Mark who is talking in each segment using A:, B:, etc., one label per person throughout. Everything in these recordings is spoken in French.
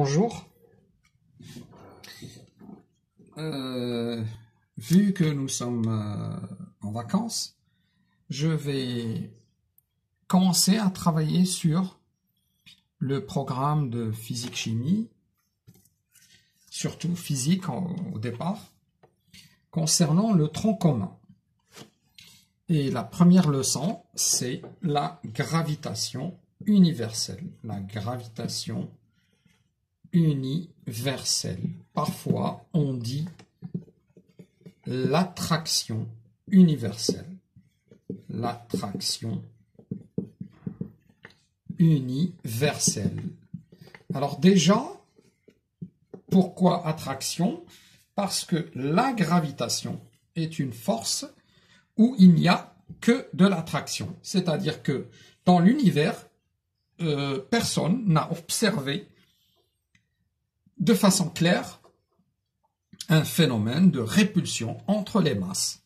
A: Bonjour. Vu que nous sommes en vacances, je vais commencer à travailler sur le programme de physique-chimie, surtout physique au départ, concernant le tronc commun. Et la première leçon, c'est la gravitation universelle. La gravitation universelle. Parfois, on dit l'attraction universelle. L'attraction universelle. Alors déjà, pourquoi attraction? Parce que la gravitation est une force où il n'y a que de l'attraction. C'est-à-dire que dans l'univers, personne n'a observé de façon claire un phénomène de répulsion entre les masses.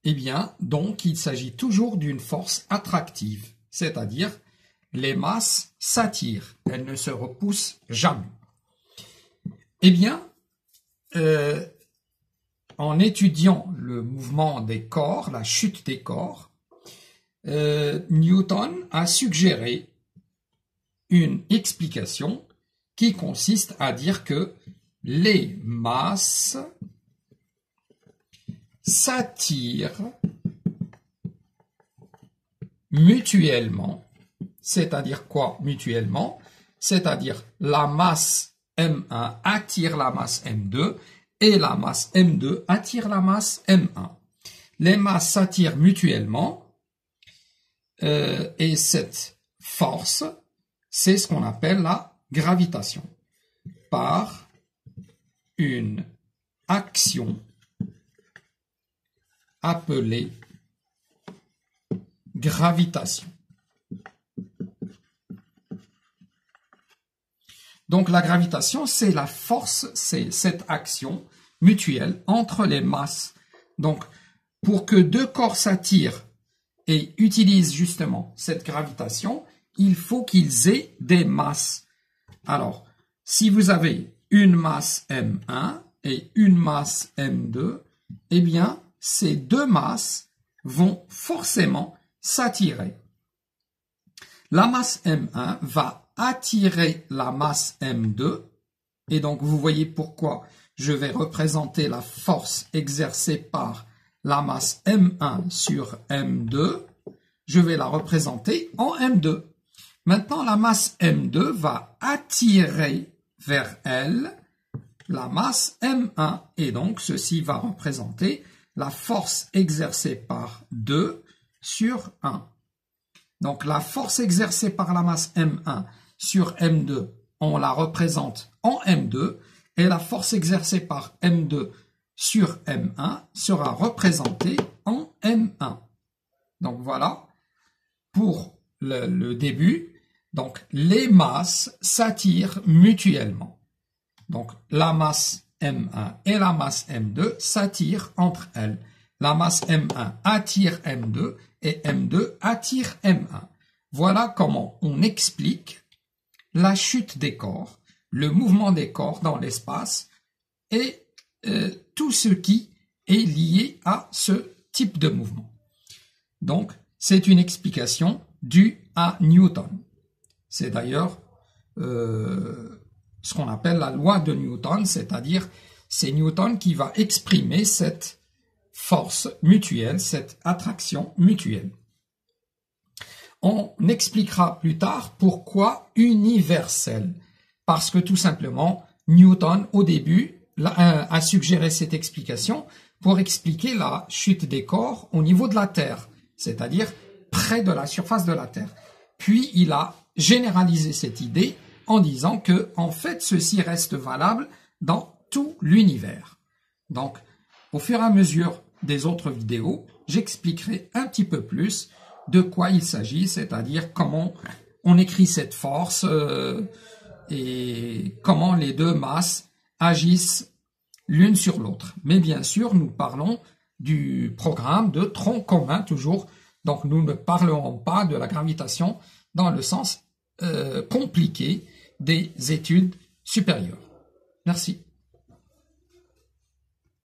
A: Eh bien, donc, il s'agit toujours d'une force attractive, c'est-à-dire les masses s'attirent, elles ne se repoussent jamais. Eh bien, en étudiant le mouvement des corps, la chute des corps, Newton a suggéré une explication qui consiste à dire que les masses s'attirent mutuellement. C'est-à-dire quoi mutuellement? C'est-à-dire la masse M1 attire la masse M2 et la masse M2 attire la masse M1. Les masses s'attirent mutuellement et cette force, c'est ce qu'on appelle la gravitation par une action appelée gravitation. Donc la gravitation, c'est la force, c'est cette action mutuelle entre les masses. Donc pour que deux corps s'attirent et utilisent justement cette gravitation, il faut qu'ils aient des masses. Alors, si vous avez une masse M1 et une masse M2, eh bien, ces deux masses vont forcément s'attirer. La masse M1 va attirer la masse M2, et donc vous voyez pourquoi je vais représenter la force exercée par la masse M1 sur M2, je vais la représenter en M2. Maintenant, la masse M2 va attirer vers elle la masse M1 et donc ceci va représenter la force exercée par 2 sur 1. Donc la force exercée par la masse M1 sur M2, on la représente en M2 et la force exercée par M2 sur M1 sera représentée en M1. Donc voilà pour le début. Donc, les masses s'attirent mutuellement. Donc, la masse M1 et la masse M2 s'attirent entre elles. La masse M1 attire M2 et M2 attire M1. Voilà comment on explique la chute des corps, le mouvement des corps dans l'espace et tout ce qui est lié à ce type de mouvement. Donc, c'est une explication due à Newton. C'est d'ailleurs ce qu'on appelle la loi de Newton, c'est-à-dire c'est Newton qui va exprimer cette force mutuelle, cette attraction mutuelle. On expliquera plus tard pourquoi universelle, parce que tout simplement Newton au début a suggéré cette explication pour expliquer la chute des corps au niveau de la Terre, c'est-à-dire près de la surface de la Terre. Puis il a généralisé cette idée en disant que, en fait, ceci reste valable dans tout l'univers. Donc, au fur et à mesure des autres vidéos, j'expliquerai un petit peu plus de quoi il s'agit, c'est-à-dire comment on écrit cette force et comment les deux masses agissent l'une sur l'autre. Mais bien sûr, nous parlons du programme de tronc commun toujours. Donc, nous ne parlerons pas de la gravitation dans le sens compliqué des études supérieur. Merci.